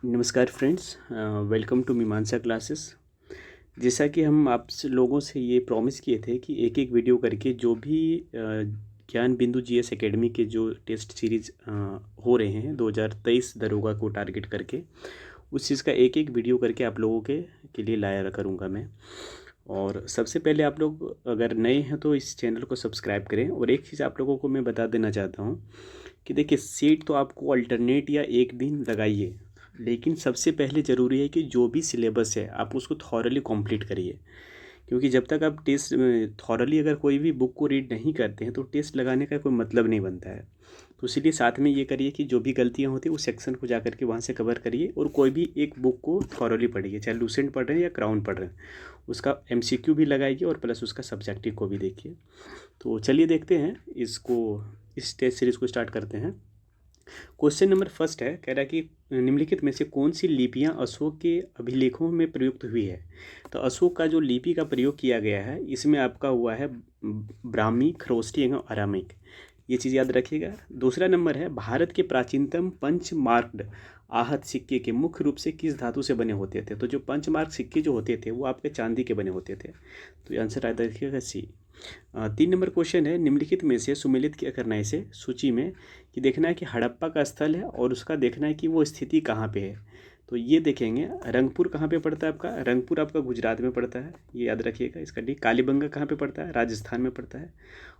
नमस्कार friends, welcome to मीमांसा classes. जैसा कि हम आप लोगों से ये प्रॉमिस किए थे कि एक एक वीडियो करके जो भी ज्ञान बिंदु जीएस एकेडमी के जो टेस्ट सीरीज हो रहे हैं 2023 दरोगा को टारगेट करके, उस चीज़ का एक एक वीडियो करके आप लोगों के लिए लाया करूँगा मैं। और सबसे पहले आप लोग अगर नए हैं तो इस चैनल को सब्सक्राइब करें। और एक चीज़ आप लोगों को मैं बता देना चाहता हूँ कि देखिए, सीट तो आपको अल्टरनेट या एक दिन लगाइए, लेकिन सबसे पहले ज़रूरी है कि जो भी सिलेबस है आप उसको थॉरली कंप्लीट करिए। क्योंकि जब तक आप टेस्ट थॉरली अगर कोई भी बुक को रीड नहीं करते हैं तो टेस्ट लगाने का कोई मतलब नहीं बनता है। तो इसीलिए साथ में ये करिए कि जो भी गलतियाँ होती हैं उस सेक्शन को जा करके वहाँ से कवर करिए, और कोई भी एक बुक को थॉरली पढ़िए, चाहे लूसेंट पढ़ रहे हैं या क्राउन पढ़ रहे हैं। उसका एमसीक्यू भी लगाइए और प्लस उसका सब्जेक्टिव को भी देखिए। तो चलिए देखते हैं इसको, इस टेस्ट सीरीज़ को स्टार्ट करते हैं। क्वेश्चन नंबर फर्स्ट है, कह रहा है कि निम्नलिखित में से कौन सी लिपियां अशोक के अभिलेखों में प्रयुक्त हुई है। तो अशोक का जो लिपि का प्रयोग किया गया है इसमें आपका हुआ है ब्राह्मी, खरोष्टी एवं अरामिक। ये चीज़ याद रखिएगा। दूसरा नंबर है, भारत के प्राचीनतम पंचमार्क्ड आहत सिक्के के मुख्य रूप से किस धातु से बने होते थे। तो जो पंचमार्क सिक्के जो होते थे वो आपके चांदी के बने होते थे। तो ये आंसर याद रखिएगा सी। 3 नंबर क्वेश्चन है, निम्नलिखित में से सुमेलित क्या करना है इसे सूची में, कि देखना है कि हड़प्पा का स्थल है और उसका देखना है कि वो स्थिति कहाँ पे है। तो ये देखेंगे रंगपुर कहाँ पे पड़ता है आपका, रंगपुर आपका गुजरात में पड़ता है, ये याद रखिएगा। इसका डी। कालीबंगा कहाँ पे पड़ता है, राजस्थान में पड़ता है।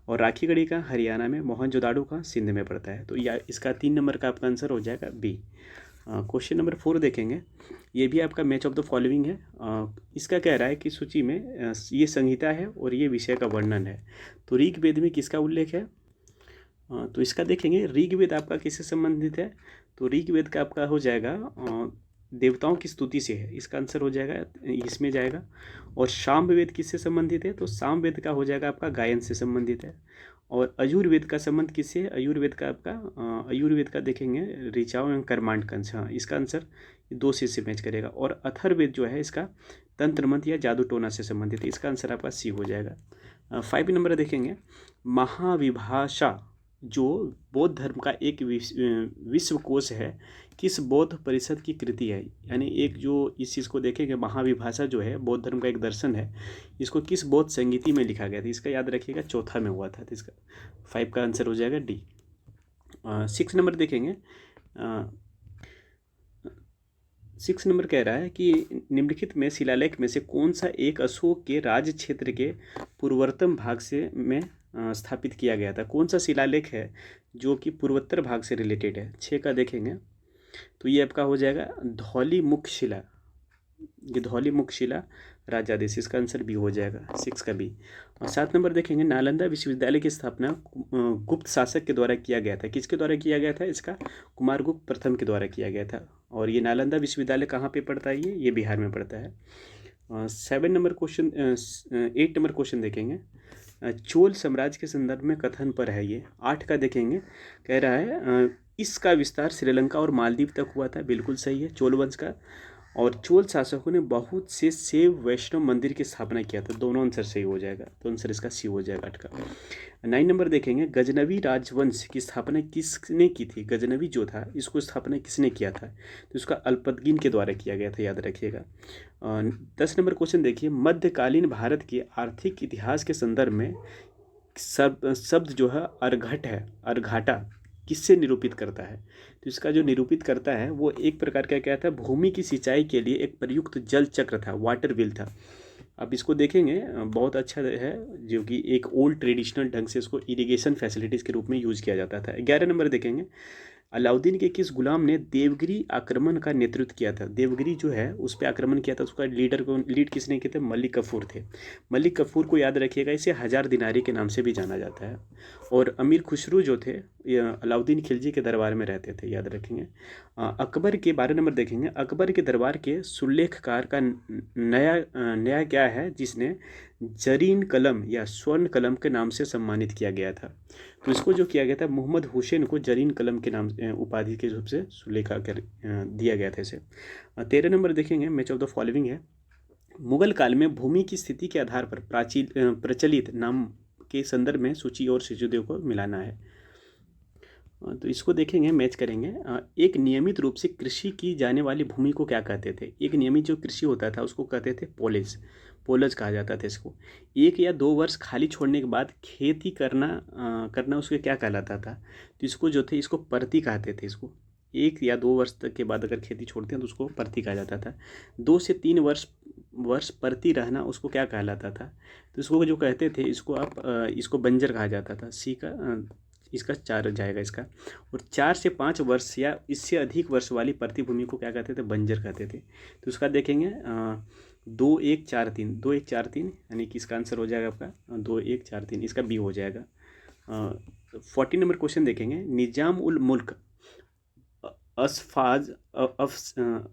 और राखीगढ़ी का हरियाणा में, मोहनजोदाड़ो का सिंध में पड़ता है। तो या इसका 3 नंबर का आपका आंसर हो जाएगा बी। क्वेश्चन नंबर 4 देखेंगे, ये भी आपका मैच ऑफ द फॉलोइंग है। इसका कह रहा है कि सूची में ये संहिता है और ये विषय का वर्णन है। तो ऋग्वेद में किसका उल्लेख है। तो इसका देखेंगे, ऋग्वेद आपका किससे संबंधित है। तो ऋग्वेद का आपका हो जाएगा देवताओं की स्तुति से है, इसका आंसर हो जाएगा इसमें जाएगा। और सामवेद किससे संबंधित है, तो सामवेद का हो जाएगा आपका गायन से संबंधित है। और आयुर्वेद का संबंध किससे है, आयुर्वेद का आपका आयुर्वेद का देखेंगे ऋचाओं एवं कर्मांडकन से। हाँ, इसका आंसर 2 से मैच करेगा। और अथर्ववेद जो है इसका तंत्र मंत्र या जादू टोना से संबंधित है, इसका आंसर आपका सी हो जाएगा। 5 नंबर देखेंगे, महाविभाषा जो बौद्ध धर्म का एक विश्वकोश है, किस बौद्ध परिषद की कृति है। यानी एक जो इस चीज़ को देखेंगे, महाविभाषा जो है बौद्ध धर्म का एक दर्शन है, इसको किस बौद्ध संगीति में लिखा गया था। इसका याद रखिएगा चौथा में हुआ था। तो इसका 5 का आंसर हो जाएगा डी। 6 नंबर देखेंगे, 6 नंबर कह रहा है कि निम्नलिखित में शिलालेख में से कौन सा एक अशोक के राज्य क्षेत्र के पूर्वोत्तर भाग से में स्थापित किया गया था। कौन सा शिलालेख है जो कि पूर्वोत्तर भाग से रिलेटेड है। 6 का देखेंगे तो ये आपका हो जाएगा धौली मुख शिला, ये धौली मुख शिला राजादेश, इसका आंसर बी हो जाएगा 6 का बी। और 7 नंबर देखेंगे, नालंदा विश्वविद्यालय की स्थापना गुप्त शासक के द्वारा किया गया था। किसके द्वारा किया गया था, इसका कुमारगुप्त प्रथम के द्वारा किया गया था। और ये नालंदा विश्वविद्यालय कहाँ पे पड़ता है, ये बिहार में पड़ता है। 7 नंबर क्वेश्चन 8 नंबर क्वेश्चन देखेंगे, चोल साम्राज्य के संदर्भ में कथन पर है ये। 8 का देखेंगे, कह रहा है इसका विस्तार श्रीलंका और मालदीव तक हुआ था। बिल्कुल सही है, चोल वंश का। और चोल शासकों ने बहुत से शैव वैष्णव मंदिर की स्थापना किया था। दोनों आंसर सही हो जाएगा, तो आंसर इसका सी हो जाएगा 8 का। 9 नंबर देखेंगे, गजनवी राजवंश की स्थापना किसने की थी। गजनवी जो था इसको स्थापना किसने किया था, तो इसका अल्पतगीन के द्वारा किया गया था, याद रखिएगा। 10 नंबर क्वेश्चन देखिए, मध्यकालीन भारत के आर्थिक इतिहास के संदर्भ में शब्द जो है अर्घट है, अर्घाटा किससे निरूपित करता है। तो इसका जो निरूपित करता है वो एक प्रकार का क्या था, भूमि की सिंचाई के लिए एक प्रयुक्त जल चक्र था, वाटर व्हील था। अब इसको देखेंगे बहुत अच्छा है, जो कि एक ओल्ड ट्रेडिशनल ढंग से इसको इरिगेशन फैसिलिटीज़ के रूप में यूज़ किया जाता था। 11 नंबर देखेंगे, अलाउद्दीन के किस गुलाम ने देवगिरी आक्रमण का नेतृत्व किया था। देवगिरी जो है उस पर आक्रमण किया था, उसका लीड किसने किए थे, मलिक कफूर थे। मलिक कफूर को याद रखिएगा, इसे हजार दिनारी के नाम से भी जाना जाता है। और अमीर खुसरू जो थे अलाउद्दीन खिलजी के दरबार में रहते थे, याद रखेंगे। अकबर के 12 नंबर देखेंगे, अकबर के दरबार के सुल्लेखकार का नया क्या है जिसने जरीन कलम या स्वर्ण कलम के नाम से सम्मानित किया गया था। तो इसको जो किया गया था, मोहम्मद हुसैन को जरीन कलम के नाम उपाधि के रूप से सुलेखा कर दिया गया था इसे। 13 नंबर देखेंगे, मैच ऑफ द फॉलोइंग है, मुगल काल में भूमि की स्थिति के आधार पर प्रचलित नाम के संदर्भ में सूची और शिशुदेव को मिलाना है। तो इसको देखेंगे, मैच करेंगे। एक नियमित रूप से कृषि की जाने वाली भूमि को क्या कहते थे? एक नियमित जो कृषि होता था उसको कहते थे पोलेज, पोलज कहा जाता था इसको। 1 या 2 वर्ष खाली छोड़ने के बाद खेती करना उसके क्या कहलाता था? तो इसको जो थे इसको परती कहते थे इसको। 1 या 2 वर्ष तक के बाद अगर खेती छोड़ते हैं तो उसको परती कहा जाता था। 2 से 3 वर्ष वर्ष परती रहना उसको क्या कहलाता था? तो इसको जो कहते थे इसको इसको बंजर कहा जाता था। सी का इसका 4 जाएगा इसका। और 4 से 5 वर्ष या इससे अधिक वर्ष वाली परती भूमि को क्या कहते थे? बंजर कहते थे। तो उसका देखेंगे 2 1 4 3, 2 1 4 3, यानी कि इसका आंसर हो जाएगा आपका 2 1 4 3, इसका बी हो जाएगा। 40 नंबर क्वेश्चन देखेंगे। निजाम उल मुल्क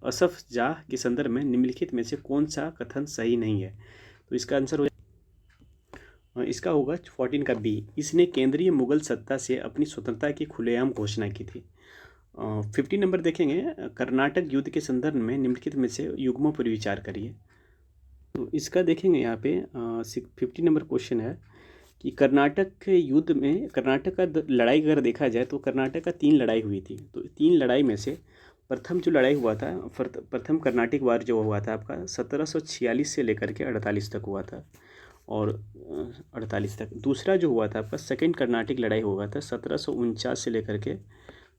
असफ जाह के संदर्भ में निम्नलिखित में से कौन सा कथन सही नहीं है? तो इसका आंसर हो इसका होगा 14 का बी। इसने केंद्रीय मुगल सत्ता से अपनी स्वतंत्रता की खुलेआम घोषणा की थी। 50 नंबर देखेंगे। कर्नाटक युद्ध के संदर्भ में निम्नलिखित में से युग्मों पर विचार करिए। तो इसका देखेंगे यहाँ पे 50 नंबर क्वेश्चन है कि कर्नाटक के युद्ध में कर्नाटक का लड़ाई अगर देखा जाए तो कर्नाटक का 3 लड़ाई हुई थी। तो 3 लड़ाई में से प्रथम जो लड़ाई हुआ था, प्रथम कर्नाटिक वार जो हुआ था आपका 1746 से लेकर के 48 तक हुआ था, और 48 तक। दूसरा जो हुआ था आपका सेकेंड कर्नाटिक लड़ाई हुआ था 1749 से लेकर के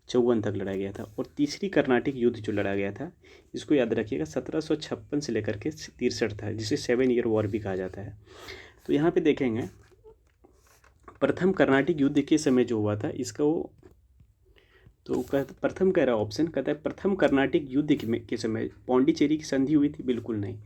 54 तक लड़ा गया था। और तीसरी कर्नाटिक युद्ध जो लड़ा गया था इसको याद रखिएगा 1756 से लेकर के 63 था, जिसे 7 ईयर वॉर भी कहा जाता है। तो यहाँ पे देखेंगे प्रथम कर्नाटिक युद्ध के समय जो हुआ था इसका वो तो प्रथम कह रहा ऑप्शन कहता है प्रथम कर्नाटिक युद्ध के समय पौंडीचेरी की संधि हुई थी, बिल्कुल नहीं।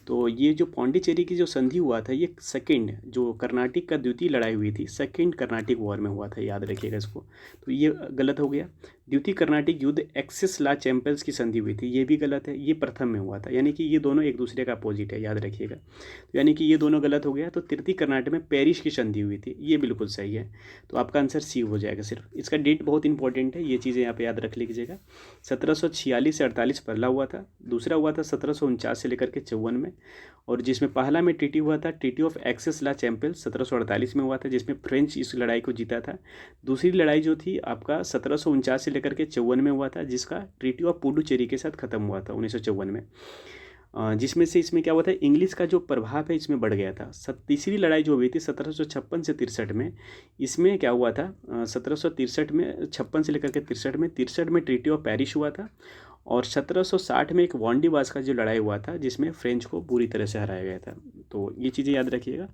तो ये जो पौंडीचेरी की जो संधि हुआ था ये सेकेंड जो कर्नाटिक का द्वितीय लड़ाई हुई थी सेकेंड कर्नाटिक वॉर में हुआ था, याद रखिएगा इसको। तो ये गलत हो गया। द्वितीय कर्नाटिक युद्ध एक्सिस ला चैंपियंस की संधि हुई थी, ये भी गलत है। ये प्रथम में हुआ था, यानी कि ये दोनों एक दूसरे का अपोजिट है, याद रखिएगा। तो यानी कि ये दोनों गलत हो गया। तो तृतीय कर्नाटक में पेरिस की संधि हुई थी, ये बिल्कुल सही है। तो आपका आंसर सी हो जाएगा सिर्फ। इसका डेट बहुत इंपॉर्टेंट है, ये चीज़ें यहाँ पे याद रख लीजिएगा। 1746 से 48 पहला हुआ था, दूसरा हुआ था 1749 से लेकर के 54 में, और जिसमें पहला में ट्रीटी हुआ था ट्रीटी ऑफ एक्सेस ला चैंपियंस 1748 में हुआ था, जिसमें फ्रेंच इस लड़ाई को जीता था। दूसरी लड़ाई जो थी आपका 1749 से लेकर के 54 में हुआ था, जिसका ट्रीटी ऑफ पुडुचेरी के साथ खत्म हुआ था 1954 में, जिसमें से इसमें क्या हुआ था इंग्लिश का जो प्रभाव है इसमें बढ़ गया था। तीसरी लड़ाई जो हुई थी 1756 से 63 में, इसमें क्या हुआ था 1763 में 56 से लेकर के 63 में ट्रीटी ऑफ पेरिस हुआ था, और 1760 में एक वांडीवास का जो लड़ाई हुआ था जिसमें फ्रेंच को पूरी तरह से हराया गया था। तो ये चीज़ें याद रखिएगा।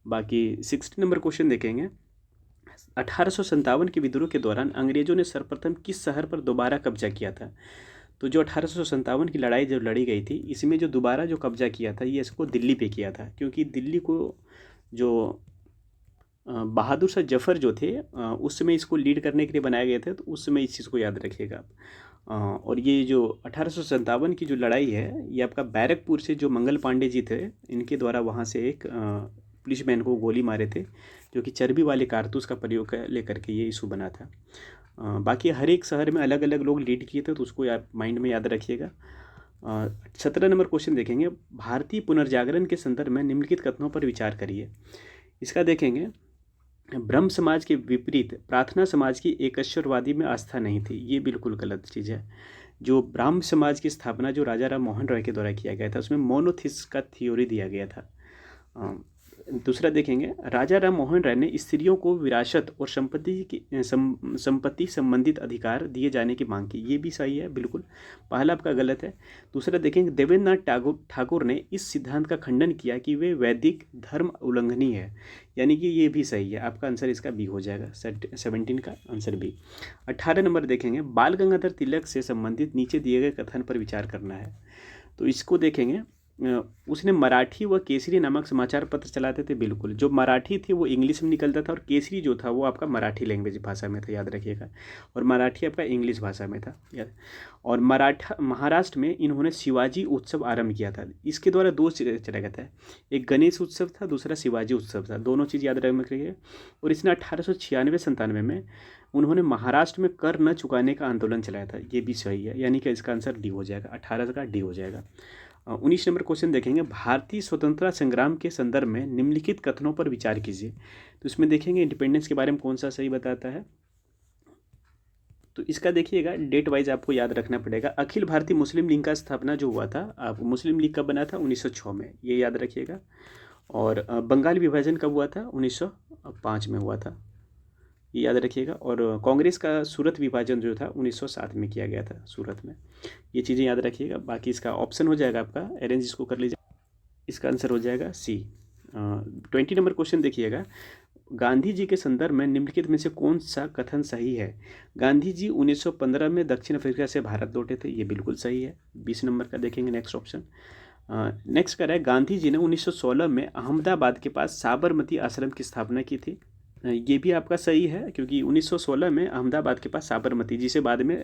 बाकी 60 नंबर क्वेश्चन देखेंगे। 1857 के विद्रोह के दौरान अंग्रेजों ने सर्वप्रथम किस शहर पर दोबारा कब्जा किया था? तो जो 1857 की लड़ाई जब लड़ी गई थी इसमें जो दोबारा जो कब्जा किया था ये इसको दिल्ली पे किया था, क्योंकि दिल्ली को जो बहादुर शाह जफर जो थे उस समय इसको लीड करने के लिए बनाए गए थे। तो उस समय इस चीज़ को याद रखिएगा आप। और ये जो 1857 की जो लड़ाई है ये आपका बैरकपुर से जो मंगल पांडे जी थे इनके द्वारा वहाँ से एक पुलिसमैन को गोली मारे थे, जो कि चर्बी वाले कारतूस का प्रयोग लेकर के ये इशू बना था। बाकी हर एक शहर में अलग अलग लोग लीड किए थे, तो उसको माइंड में याद रखिएगा। 17 नंबर क्वेश्चन देखेंगे। भारतीय पुनर्जागरण के संदर्भ में निम्नलिखित कथनों पर विचार करिए। इसका देखेंगे ब्रह्म समाज के विपरीत प्रार्थना समाज की एकश्वरवादी में आस्था नहीं थी, ये बिल्कुल गलत चीज़ है। जो ब्राह्म समाज की स्थापना जो राजा राम मोहन रॉय के द्वारा किया गया था उसमें मोनोथिस का थ्योरी दिया गया था। दूसरा देखेंगे राजा राम मोहन राय ने स्त्रियों को विरासत और संपत्ति संबंधित अधिकार दिए जाने की मांग की, ये भी सही है बिल्कुल, पहला आपका गलत है। दूसरा देखेंगे देवेंद्र नाथ ठाकुर ने इस सिद्धांत का खंडन किया कि वे वैदिक धर्म उल्लंघनीय है, यानी कि ये भी सही है। आपका आंसर इसका बी हो जाएगा, 17 का आंसर बी। 18 नंबर देखेंगे बाल गंगाधर तिलक से संबंधित नीचे दिए गए कथन पर विचार करना है। तो इसको देखेंगे उसने मराठी व केसरी नामक समाचार पत्र चलाते थे, बिल्कुल। जो मराठी थी वो इंग्लिश में निकलता था और केसरी जो था वो आपका मराठी लैंग्वेज भाषा में था, याद रखिएगा। और मराठी आपका इंग्लिश भाषा में था, याद। और महाराष्ट्र में इन्होंने शिवाजी उत्सव आरंभ किया था। इसके द्वारा 2 चीज़ें चला गया था, एक गणेश उत्सव था, दूसरा शिवाजी उत्सव था, दोनों चीज़ याद रखिएगा। और इसने 1896-97 में उन्होंने महाराष्ट्र में कर न चुकाने का आंदोलन चलाया था, ये भी सही है, यानी कि इसका आंसर डी हो जाएगा, 18 का डी हो जाएगा। 19 नंबर क्वेश्चन देखेंगे। भारतीय स्वतंत्रता संग्राम के संदर्भ में निम्नलिखित कथनों पर विचार कीजिए। तो इसमें देखेंगे इंडिपेंडेंस के बारे में कौन सा सही बताता है। तो इसका देखिएगा डेट वाइज आपको याद रखना पड़ेगा। अखिल भारतीय मुस्लिम लीग का स्थापना जो हुआ था, आप मुस्लिम लीग कब बना था? 1906 में, ये याद रखिएगा। और बंगाल विभाजन कब हुआ था? 1905 में हुआ था, ये याद रखिएगा। और कांग्रेस का सूरत विभाजन जो था 1907 में किया गया था सूरत में, ये चीज़ें याद रखिएगा। बाकी इसका ऑप्शन हो जाएगा आपका, अरेंज इसको कर लीजिए, इसका आंसर हो जाएगा सी। 20 नंबर क्वेश्चन देखिएगा, गांधी जी के संदर्भ में निम्नलिखित में से कौन सा कथन सही है? गांधी जी 1915 में दक्षिण अफ्रीका से भारत लौटे थे, ये बिल्कुल सही है। 20 नंबर का देखेंगे नेक्स्ट ऑप्शन। नेक्स्ट कर रहा है, गांधी जी ने 1916 में अहमदाबाद के पास साबरमती आश्रम की स्थापना की थी, ये भी आपका सही है, क्योंकि 1916 में अहमदाबाद के पास साबरमती, जिसे बाद में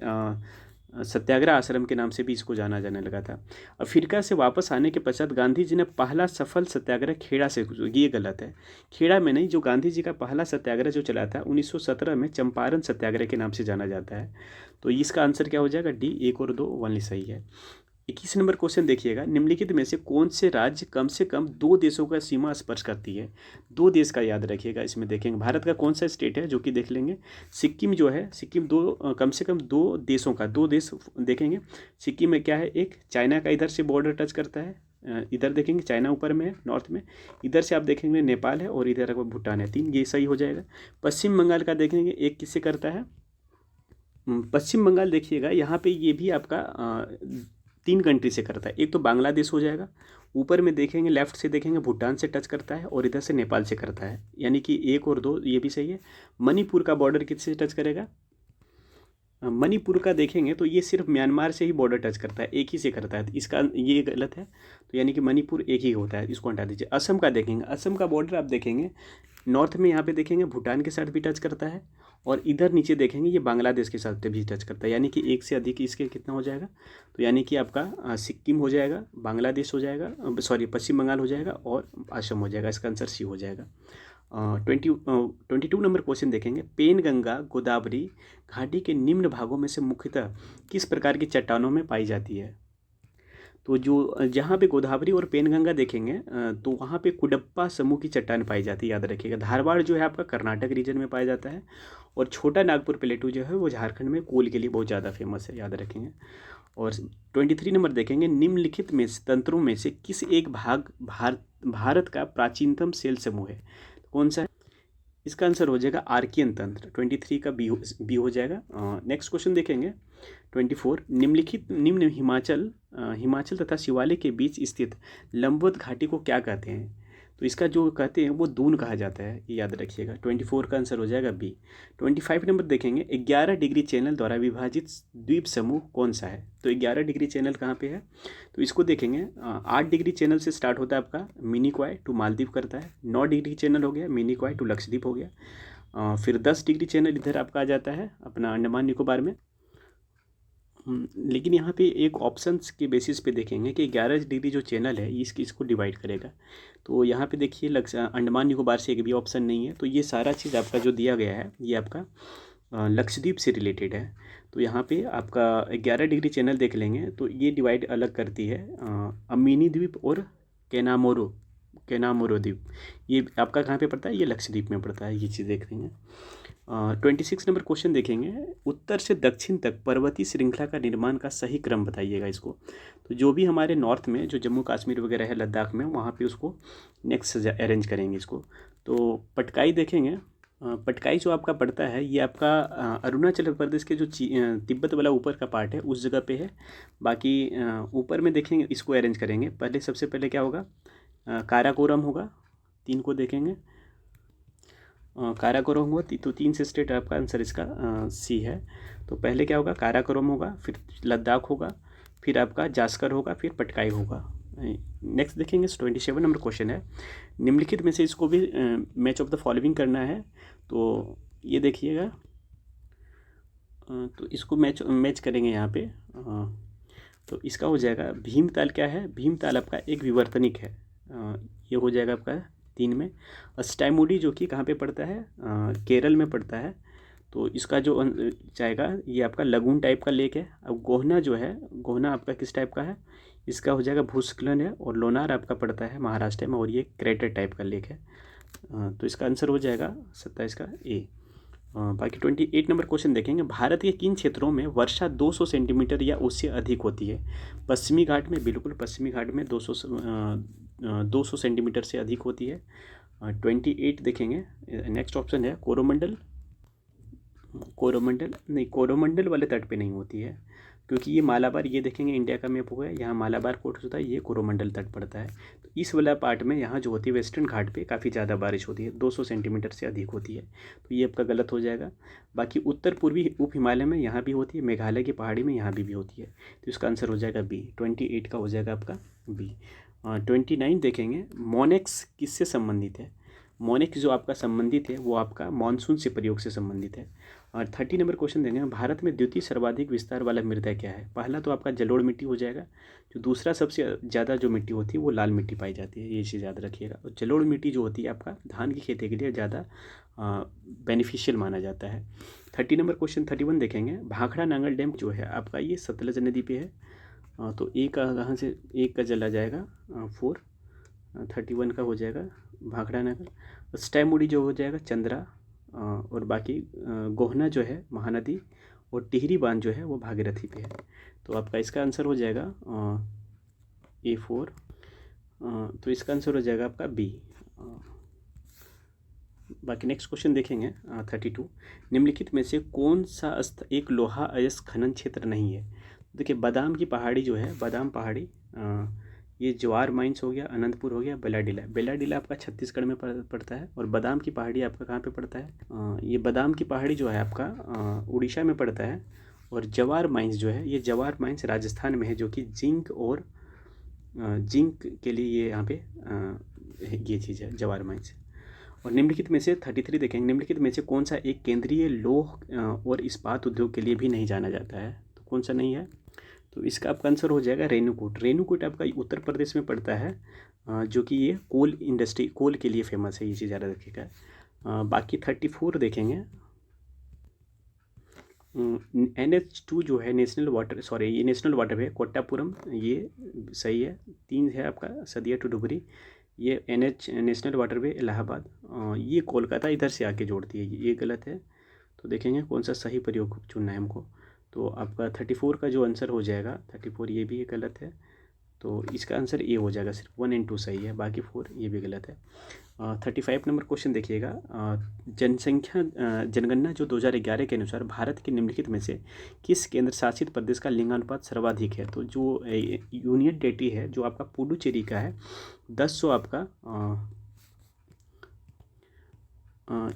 सत्याग्रह आश्रम के नाम से भी इसको जाना जाने लगा था। अफ्रीका से वापस आने के पश्चात गांधी जी ने पहला सफल सत्याग्रह खेड़ा से, ये गलत है, खेड़ा में नहीं, जो गांधी जी का पहला सत्याग्रह जो चला था 1917 में चंपारण सत्याग्रह के नाम से जाना जाता है। तो इसका आंसर क्या हो जाएगा? डी, 1 और 2 ओनली सही है। 21 नंबर क्वेश्चन देखिएगा, निम्नलिखित में से कौन से राज्य कम से कम 2 देशों का सीमा स्पर्श करती है? 2 देश का याद रखिएगा, इसमें देखेंगे भारत का कौन सा स्टेट है जो कि देख लेंगे। सिक्किम जो है, सिक्किम कम से कम 2 देशों का, 2 देश देखेंगे। सिक्किम में क्या है, एक चाइना का इधर से बॉर्डर टच करता है, इधर देखेंगे चाइना ऊपर में है नॉर्थ में, इधर से आप देखेंगे नेपाल है और इधर भूटान है, 3, ये सही हो जाएगा। पश्चिम बंगाल का देखेंगे, एक किससे करता है? पश्चिम बंगाल देखिएगा, यहाँ पे ये भी आपका 3 कंट्री से करता है। एक तो बांग्लादेश हो जाएगा, ऊपर में देखेंगे लेफ्ट से देखेंगे भूटान से टच करता है और इधर से नेपाल से करता है, यानी कि 1 और 2 ये भी सही है। मणिपुर का बॉर्डर किससे टच करेगा? मणिपुर का देखेंगे तो ये सिर्फ म्यांमार से ही बॉर्डर टच करता है, एक ही से करता है, इसका ये गलत है, तो यानी कि मणिपुर एक ही होता है, इसको हटा दीजिए। असम का देखेंगे, असम का बॉर्डर आप देखेंगे नॉर्थ में, यहाँ पे देखेंगे भूटान के साथ भी टच करता है और इधर नीचे देखेंगे ये बांग्लादेश के साथ भी टच करता है, यानी कि एक से अधिक इसके कितना हो जाएगा? तो यानी कि आपका सिक्किम हो जाएगा, बांग्लादेश हो जाएगा, सॉरी पश्चिम बंगाल हो जाएगा और असम हो जाएगा, इसका आंसर सी हो जाएगा। 22 नंबर क्वेश्चन देखेंगे, पेनगंगा गोदावरी घाटी के निम्न भागों में से मुख्यतः किस प्रकार की चट्टानों में पाई जाती है? तो जो जहाँ पे गोदावरी और पेनगंगा देखेंगे तो वहाँ पे कुडप्पा समूह की चट्टान पाई जाती है, याद रखिएगा। धारवाड़ जो है आपका कर्नाटक रीजन में पाया जाता है और छोटा नागपुर प्लेटू जो है वो झारखंड में कोल के लिए बहुत ज़्यादा फेमस है, याद रखेंगे। और 23 नंबर देखेंगे, निम्नलिखित में तंत्रों में से किस एक भाग भारत का प्राचीनतम सेल समूह है? कौन सा है? इसका आंसर हो जाएगा आर्कियन तंत्र, 23 का बी हो जाएगा। नेक्स्ट क्वेश्चन देखेंगे 24, निम्न हिमाचल तथा शिवालिक के बीच स्थित लंबवत घाटी को क्या कहते हैं? तो इसका जो कहते हैं वो दून कहा जाता है, ये याद रखिएगा। 24 का आंसर हो जाएगा बी। 25 नंबर देखेंगे, 11 डिग्री चैनल द्वारा विभाजित द्वीप समूह कौन सा है? तो 11 डिग्री चैनल कहाँ पे है? तो इसको देखेंगे 8 डिग्री चैनल से स्टार्ट होता है आपका मिनिकॉय टू मालदीव करता है, 9 डिग्री चैनल हो गया मिनिकॉय टू लक्षद्वीप हो गया, फिर 10 डिग्री चैनल इधर आपका आ जाता है अपना अंडमान निकोबार में। लेकिन यहाँ पे एक ऑप्शंस के बेसिस पे देखेंगे कि 11 डिग्री जो चैनल है इसको डिवाइड करेगा। तो यहाँ पे देखिए अंडमान निकोबार से एक भी ऑप्शन नहीं है, तो ये सारा चीज़ आपका जो दिया गया है ये आपका लक्षद्वीप से रिलेटेड है। तो यहाँ पे आपका 11 डिग्री चैनल देख लेंगे तो ये डिवाइड अलग करती है अमीनी द्वीप और केनामोरो द्वीप, ये आपका कहाँ पे पड़ता है? ये लक्षद्वीप में पड़ता है, ये चीज़ देख रही हैं। 26 नंबर क्वेश्चन देखेंगे, उत्तर से दक्षिण तक पर्वतीय श्रृंखला का निर्माण का सही क्रम बताइएगा इसको। तो जो भी हमारे नॉर्थ में जो जम्मू कश्मीर वगैरह है लद्दाख में, वहाँ पे उसको नेक्स्ट अरेंज करेंगे इसको। तो पटकाई देखेंगे, पटकाई जो आपका पड़ता है ये आपका अरुणाचल प्रदेश के जो तिब्बत वाला ऊपर का पार्ट है उस जगह पे है। बाकी ऊपर में देखेंगे इसको अरेंज करेंगे, पहले सबसे पहले क्या होगा? काराकोरम होगा, 3 को देखेंगे काराकोरम हुआ, तो 3 से स्टेट आपका आंसर इसका सी है। तो पहले क्या होगा? काराकोरम होगा, फिर लद्दाख होगा, फिर आपका जास्कर होगा, फिर पटकाई होगा। नेक्स्ट देखेंगे 27 नंबर क्वेश्चन है, निम्नलिखित में से इसको भी मैच ऑफ द फॉलोइंग करना है। तो ये देखिएगा, तो इसको मैच करेंगे यहाँ पे। तो इसका हो जाएगा भीमताल क्या है? भीमताल आपका एक विवर्तनिक है, ये हो जाएगा आपका 3 में। अस्टाइमुडी जो कि कहाँ पे पड़ता है? केरल में पड़ता है, तो इसका जो जाएगा ये आपका लगून टाइप का लेक है। अब गोहना जो है, गोहना आपका किस टाइप का है? इसका हो जाएगा भूस्खलन है। और लोनार आपका पड़ता है महाराष्ट्र में और ये क्रेटर टाइप का लेक है। तो इसका आंसर हो जाएगा 27 का ए। बाकी 28 नंबर क्वेश्चन देखेंगे, भारत के किन क्षेत्रों में वर्षा 200 सेंटीमीटर या उससे अधिक होती है? पश्चिमी घाट में, बिल्कुल पश्चिमी घाट में 200 सेंटीमीटर से अधिक होती है। 28 देखेंगे, नेक्स्ट ऑप्शन है कोरोमंडल। कोरोमंडल नहीं, कोरोमंडल वाले तट पे नहीं होती है, क्योंकि ये मालाबार, ये देखेंगे इंडिया का मैप होगा, यहाँ मालाबार कोर्ट होता है, ये कोरोमंडल तट पड़ता है। तो इस वाला पार्ट में यहाँ जो होती है वेस्टर्न घाट पे काफ़ी ज़्यादा बारिश होती है, 200 सेंटीमीटर से अधिक होती है, तो ये आपका गलत हो जाएगा। बाकी उत्तर पूर्वी उप हिमालय में यहाँ भी होती है, मेघालय की पहाड़ी में यहाँ भी होती है, तो इसका आंसर हो जाएगा बी, 28 का हो जाएगा आपका बी। 29 देखेंगे, मोनेक्स किससे संबंधित है? मोनेक्स जो आपका संबंधित है वो आपका मानसून से प्रयोग से संबंधित है। और 30 नंबर क्वेश्चन देंगे, भारत में द्वितीय सर्वाधिक विस्तार वाला मृदा क्या है? पहला तो आपका जलोढ़ मिट्टी हो जाएगा, जो दूसरा सबसे ज़्यादा जो मिट्टी होती है वो लाल मिट्टी पाई जाती है, ये चीज़ याद रखिएगा। और जलोढ़ मिट्टी जो होती है आपका धान की खेती के लिए ज़्यादा बेनिफिशियल माना जाता है। 30 नंबर क्वेश्चन 31 देखेंगे, भाखड़ा नांगल डैम जो है आपका ये सतलज नदी पे है, तो एक का कहाँ से, एक का चला जाएगा 4, 31 का हो जाएगा भाखड़ा नांगल। स्टैमुडी जो हो जाएगा चंद्रा, और बाकी गोहना जो है महानदी, और टिहरी बांध जो है वो भागीरथी पे है, तो आपका इसका आंसर हो जाएगा A4। तो इसका आंसर हो जाएगा आपका बी। बाकी नेक्स्ट क्वेश्चन देखेंगे 32, निम्नलिखित में से कौन सा एक लोहा अयस्क खनन क्षेत्र नहीं है? देखिए बादाम की पहाड़ी जो है, बादाम पहाड़ी, ये जवार माइंस हो गया, अनंतपुर हो गया, बेलाडीला। बेलाडीला आपका छत्तीसगढ़ में पड़ता है, और बादाम की पहाड़ी आपका कहाँ पे पड़ता है? ये बादाम की पहाड़ी जो है आपका उड़ीसा में पड़ता है, और जवार माइंस जो है, ये जवार माइंस राजस्थान में है, जो कि जिंक और जिंक के लिए ये यहाँ पे ये चीज़ है जवार माइंस। और निम्नलिखित में से 33 देखेंगे, निम्नलिखित में से कौन सा एक केंद्रीय लौह और इस्पात उद्योग के लिए भी नहीं जाना जाता है? तो कौन सा नहीं है? तो इसका आपका आंसर हो जाएगा रेणुकूट। रेणुकूट आपका उत्तर प्रदेश में पड़ता है, जो कि ये कोल इंडस्ट्री, कोल के लिए फेमस है, ये चीज़ ज़्यादा रखिएगा। बाकी 34 देखेंगे, NH2 जो है नेशनल वाटर, सॉरी ये नेशनल वाटर है कोट्टापुरम, ये सही है। 3 है आपका सदिया टू डुबरी, ये NH नेशनल वाटरवे इलाहाबाद, ये कोलकाता इधर से आके जोड़ती है, ये गलत है। तो देखेंगे कौन सा सही प्रयोग चुनना है हमको। तो आपका 34 का जो आंसर हो जाएगा 34, ये भी गलत है, तो इसका आंसर ए हो जाएगा, सिर्फ 1 और 2 सही है, बाकी 4 ये भी गलत है। 35 नंबर क्वेश्चन देखिएगा, जनगणना जो 2011 के अनुसार भारत के निम्नलिखित में से किस केंद्र शासित प्रदेश का लिंगानुपात सर्वाधिक है? तो जो यूनियन टेरिटरी है जो आपका पुडुचेरी का है, 10 आपका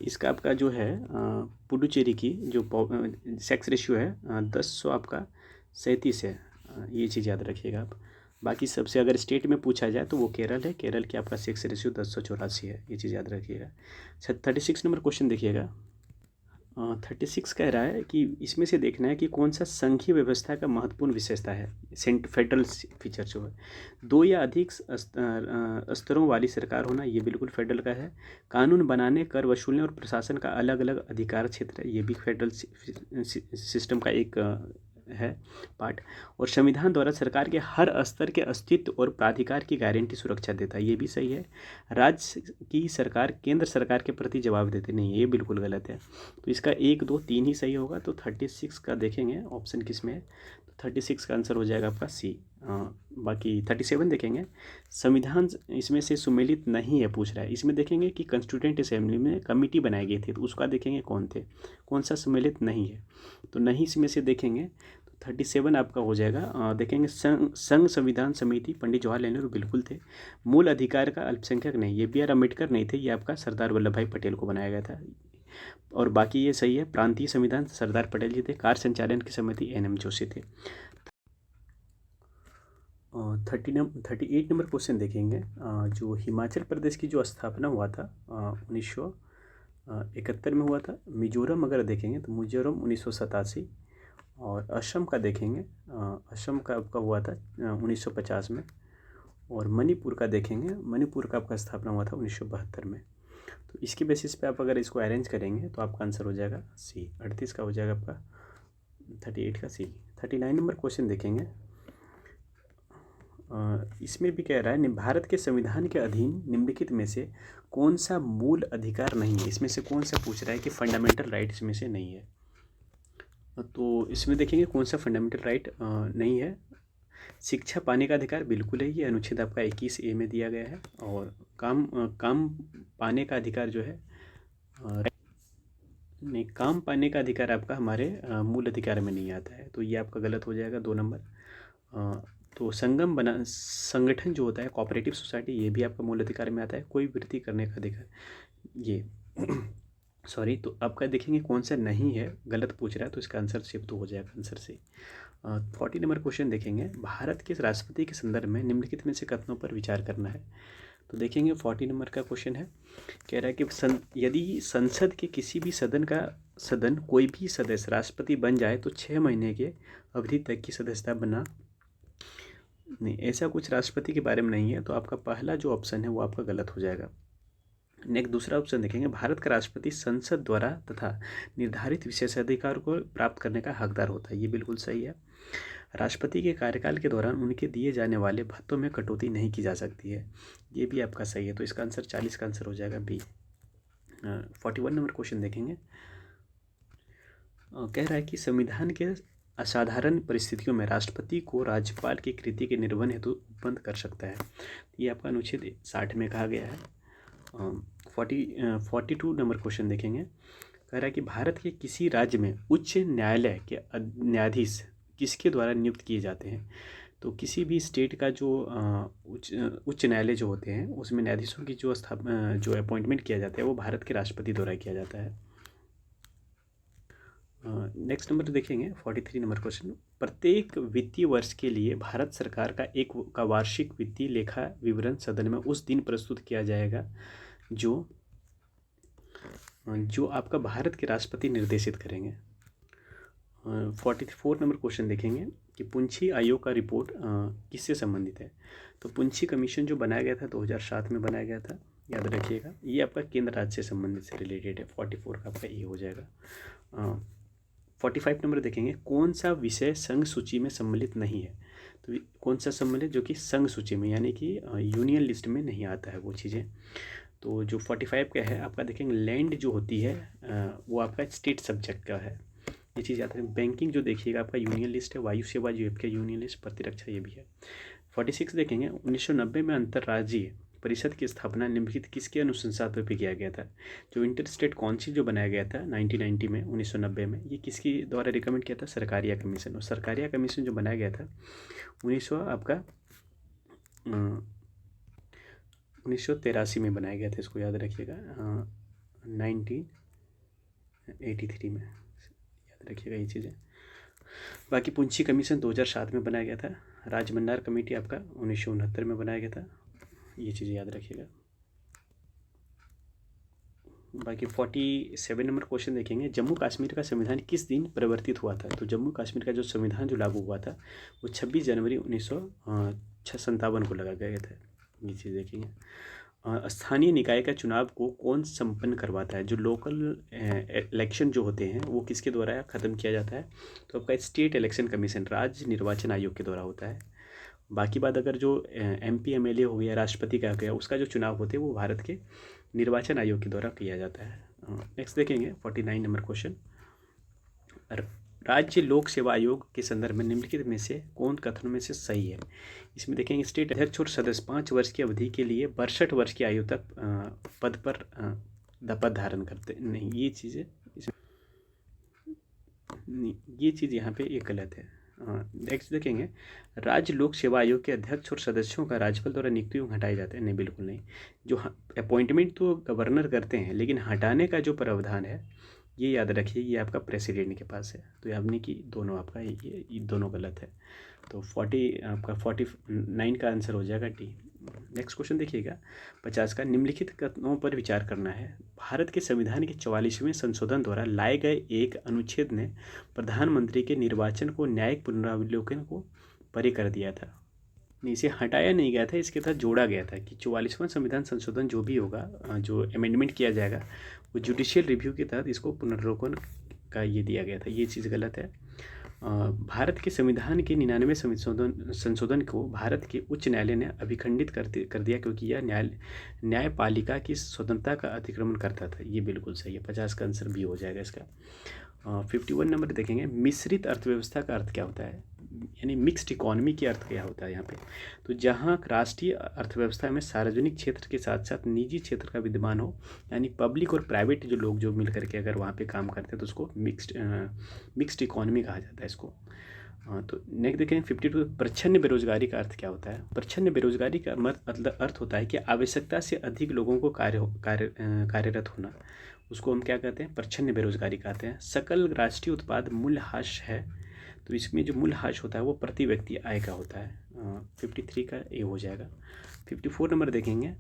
इसका आपका जो है पुडुचेरी की जो सेक्स रेशियो है 10 आपका 37 है, ये चीज़ याद रखिएगा आप। बाकी सबसे अगर स्टेट में पूछा जाए तो वो केरल है, केरल की आपका सेक्स रेशियो 1084 है, ये चीज़ याद रखिएगा। 36 नंबर क्वेश्चन देखिएगा, 36 कह रहा है कि इसमें से देखना है कि कौन सा संघीय व्यवस्था का महत्वपूर्ण विशेषता है, फेडरल फीचर जो है। 2 या अधिक स्तरों वाली सरकार होना, ये बिल्कुल फेडरल का है। कानून बनाने, कर वसूलने और प्रशासन का अलग अलग अधिकार क्षेत्र है, ये भी फेडरल सिस्टम का एक है पार्ट। और संविधान द्वारा सरकार के हर स्तर के अस्तित्व और प्राधिकार की गारंटी सुरक्षा देता है, ये भी सही है। राज्य की सरकार केंद्र सरकार के प्रति जवाब देते नहीं है, ये बिल्कुल गलत है। तो इसका 1, 2, 3 ही सही होगा। तो 36 का देखेंगे ऑप्शन किस में है, तो 36 का आंसर हो जाएगा आपका सी। बाकी 37 देखेंगे, संविधान इसमें से सुमेलित नहीं है पूछ रहा है, इसमें देखेंगे कि कंस्टिट्यूएंट असेंबली में कमेटी बनाई गई थी, तो उसका देखेंगे कौन थे, कौन सा सम्मिलित नहीं है, तो नहीं इसमें से देखेंगे। तो 37 आपका हो जाएगा। देखेंगे संघ संविधान समिति पंडित जवाहरलाल नेहरू बिल्कुल थे। मूल अधिकार का अल्पसंख्यक नहीं, ये BR अम्बेडकर नहीं थे, ये आपका सरदार वल्लभ भाई पटेल को बनाया गया था। और बाकी ये सही है, प्रांतीय संविधान सरदार पटेल जी थे, कार्य संचालन की समिति NM जोशी थे। 38 नंबर क्वेश्चन देखेंगे, जो हिमाचल प्रदेश की जो स्थापना हुआ था 1971 में हुआ था। मिजोरम अगर देखेंगे तो मिजोरम 1987, और असम का देखेंगे, असम का आपका हुआ था 1950 में। और मणिपुर का देखेंगे, मणिपुर का आपका स्थापना हुआ था 1972 में। तो इसके बेसिस पे आप अगर इसको अरेंज करेंगे तो आपका आंसर हो जाएगा सी, 38 का हो जाएगा आपका, 38 का सी। 39 नंबर क्वेश्चन देखेंगे, इसमें भी कह रहा है भारत के संविधान के अधीन निम्नलिखित में से कौन सा मूल अधिकार नहीं है। इसमें से कौन सा पूछ रहा है कि फंडामेंटल राइट्स में से नहीं है। तो इसमें देखेंगे कौन सा फंडामेंटल राइट नहीं है। शिक्षा पाने का अधिकार बिल्कुल है, ये अनुच्छेद आपका 21A में दिया गया है। और काम पाने का अधिकार जो है नहीं, काम पाने का अधिकार आपका हमारे मूल अधिकार में नहीं आता है, तो ये आपका गलत हो जाएगा 2 नंबर। तो संगठन जो होता है कोऑपरेटिव सोसाइटी, ये भी आपका मूल अधिकार में आता है। कोई वृत्ति करने का अधिकार ये सॉरी, तो आपका देखेंगे कौन सा नहीं है, गलत पूछ रहा है, तो इसका आंसर शिफ्ट हो जाएगा आंसर से। 40 नंबर क्वेश्चन देखेंगे, भारत के राष्ट्रपति के संदर्भ में निम्नलिखित में से कथनों पर विचार करना है। तो देखेंगे 40 नंबर का क्वेश्चन है, कह रहा है कि यदि संसद के किसी भी सदन कोई भी सदस्य राष्ट्रपति बन जाए तो 6 महीने के अवधि तक की सदस्यता बना नहीं, ऐसा कुछ राष्ट्रपति के बारे में नहीं है, तो आपका पहला जो ऑप्शन है वो आपका गलत हो जाएगा। नेक्स्ट दूसरा ऑप्शन देखेंगे, भारत का राष्ट्रपति संसद द्वारा तथा निर्धारित विशेषाधिकार को प्राप्त करने का हकदार होता है, ये बिल्कुल सही है। राष्ट्रपति के कार्यकाल के दौरान उनके दिए जाने वाले भत्तों में कटौती नहीं की जा सकती है, ये भी आपका सही है। तो इसका आंसर 40 का आंसर हो जाएगा बी। 41 नंबर क्वेश्चन देखेंगे, कह रहा है कि संविधान के असाधारण परिस्थितियों में राष्ट्रपति को राज्यपाल की कृति के निर्वहन हेतु बंद कर सकता है, ये आपका अनुच्छेद 60 में कहा गया है। 42 नंबर क्वेश्चन देखेंगे, कह रहा है कि भारत के किसी राज्य में उच्च न्यायालय के न्यायाधीश किसके द्वारा नियुक्त किए जाते हैं। तो किसी भी स्टेट का जो उच्च न्यायालय जो होते हैं उसमें न्यायाधीशों की जो अपॉइंटमेंट किया जाता है वो भारत के राष्ट्रपति द्वारा किया जाता है। नेक्स्ट नंबर देखेंगे 43 नंबर क्वेश्चन, प्रत्येक वित्तीय वर्ष के लिए भारत सरकार का वार्षिक वित्तीय लेखा विवरण सदन में उस दिन प्रस्तुत किया जाएगा जो आपका भारत के राष्ट्रपति निर्देशित करेंगे। 44 नंबर क्वेश्चन देखेंगे कि पुंछी आयोग का रिपोर्ट किससे संबंधित है। तो पुंछी कमीशन जो बनाया गया था 2007 में बनाया गया था, याद रखिएगा, ये आपका केंद्र राज्य से संबंधित से रिलेटेड है। 44 का आपका ये हो जाएगा। 45 नंबर देखेंगे, कौन सा विषय संघ सूची में सम्मिलित नहीं है। तो कौन सा सम्मिलित जो कि संघ सूची में यानी कि यूनियन लिस्ट में नहीं आता है वो चीज़ें। तो जो 45 का है आपका देखेंगे, लैंड जो होती है वो आपका स्टेट सब्जेक्ट का है, ये चीज़ याद रखें। बैंकिंग जो देखिएगा आपका यूनियन लिस्ट है, वायु सेवा जो आपका यूनियन लिस्ट, प्रतिरक्षा ये भी है। 46 देखेंगे, 1990 में अंतर्राज्यीय परिषद की स्थापना निम्नलिखित किसके अनुशंसा पर किया गया था। जो इंटर स्टेट काउंसिल जो बनाया गया था 1990 में 1990 में, ये किसके द्वारा रिकमेंड किया था, सरकारिया कमीशन। और सरकारिया कमीशन जो बनाया गया था 1983 में बनाया गया था, इसको याद रखिएगा, 1983 में, याद रखिएगा ये चीज़ें। बाकी पुंछी कमीशन 2007 में बनाया गया था। राजभंडार कमेटी आपका 1969 में बनाया गया था, ये चीज़ें याद रखिएगा। बाकी 47 नंबर क्वेश्चन देखेंगे, जम्मू कश्मीर का संविधान किस दिन परिवर्तित हुआ था। तो जम्मू कश्मीर का जो संविधान जो लागू हुआ था वो 26 जनवरी 1957 को लगा गया था, ये चीज़ देखेंगे। स्थानीय निकाय का चुनाव को कौन संपन्न करवाता है। जो लोकल इलेक्शन जो होते हैं वो किसके द्वारा ख़त्म किया जाता है। तो आपका स्टेट इलेक्शन कमीशन, राज्य निर्वाचन आयोग के द्वारा होता है। बाकी बात अगर जो MP MLA हो गया, राष्ट्रपति का हो गया, उसका जो चुनाव होते हैं वो भारत के निर्वाचन आयोग के द्वारा किया जाता है। नेक्स्ट देखेंगे 49 नंबर क्वेश्चन, राज्य लोक सेवा आयोग के संदर्भ में निम्नलिखित में से कौन कथनों में से सही है। इसमें देखेंगे, स्टेट अध्यक्ष और सदस्य 5 वर्ष की अवधि के लिए 62 वर्ष की आयु तक पद पर पद धारण करते नहीं, ये चीज़ें ये चीज़ यहाँ पे एक गलत है। नेक्स्ट देखेंगे, राज्य लोक सेवा आयोग के अध्यक्ष और सदस्यों का राज्यपाल द्वारा नियुक्ति हटाए जाते हैं, नहीं बिल्कुल नहीं। जो अपॉइंटमेंट तो गवर्नर करते हैं, लेकिन हटाने का जो प्रावधान है ये याद रखिए, ये आपका प्रेसिडेंट के पास है। तो यानी कि दोनों आपका ये दोनों गलत है। तो 49 का आंसर हो जाएगा डी। नेक्स्ट क्वेश्चन देखिएगा 50 का, निम्नलिखित कथनों पर विचार करना है। भारत के संविधान के 44वें संशोधन द्वारा लाए गए एक अनुच्छेद ने प्रधानमंत्री के निर्वाचन को न्यायिक पुनरावलोकन को परे कर दिया था। इसे हटाया नहीं गया था, इसके तहत जोड़ा गया था कि 44वां संविधान संशोधन जो भी होगा, जो अमेंडमेंट किया जाएगा वो जुडिशियल रिव्यू के तहत इसको पुनर्लोकन का ये दिया गया था, ये चीज़ गलत है। भारत के संविधान के 99वें संशोधन को भारत के उच्च न्यायालय ने अभिखंडित कर दिया, क्योंकि यह न्यायपालिका की स्वतंत्रता का अतिक्रमण करता था। ये बिल्कुल सही है, 50 का आंसर भी हो जाएगा इसका। 51 नंबर देखेंगे, मिश्रित अर्थव्यवस्था का अर्थ क्या होता है, यानी मिक्स्ड इकोनॉमी के अर्थ क्या होता है यहाँ पे। तो जहाँ राष्ट्रीय अर्थव्यवस्था में सार्वजनिक क्षेत्र के साथ साथ निजी क्षेत्र का विद्यमान हो, यानी पब्लिक और प्राइवेट जो लोग जो मिल करके अगर वहाँ पे काम करते हैं तो उसको मिक्स्ड इकोनॉमी कहा जाता है इसको। तो नेक्स्ट देखें 52, प्रच्छन्न बेरोजगारी का अर्थ क्या होता है। प्रच्छन्न बेरोजगारी का मतलब अर्थ होता है कि आवश्यकता से अधिक लोगों को कार्यरत होना, उसको हम क्या कहते हैं, प्रच्छन्न बेरोजगारी कहते हैं। सकल राष्ट्रीय उत्पाद मूल्यह्रास है, तो इसमें जो मूल्यह्रास होता है वो प्रति व्यक्ति आय का होता है। 53 का ए हो जाएगा। 54 नंबर देखेंगे,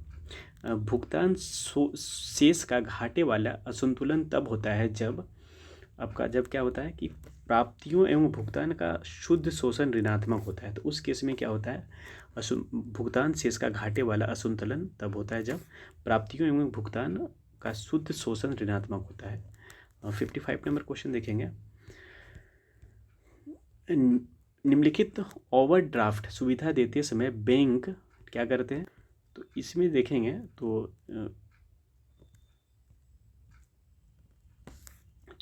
भुगतान शेष का घाटे वाला असंतुलन तब होता है जब क्या होता है कि प्राप्तियों एवं भुगतान का शुद्ध शोषण ऋणात्मक होता है। तो उस केस में क्या होता है, भुगतान शेष का घाटे वाला असंतुलन तब होता है जब प्राप्तियों एवं भुगतान का शुद्ध शोषण ऋणात्मक होता है। 55 नंबर क्वेश्चन देखेंगे, निम्नलिखित ओवरड्राफ्ट सुविधा देते समय बैंक क्या करते हैं। तो इसमें देखेंगे तो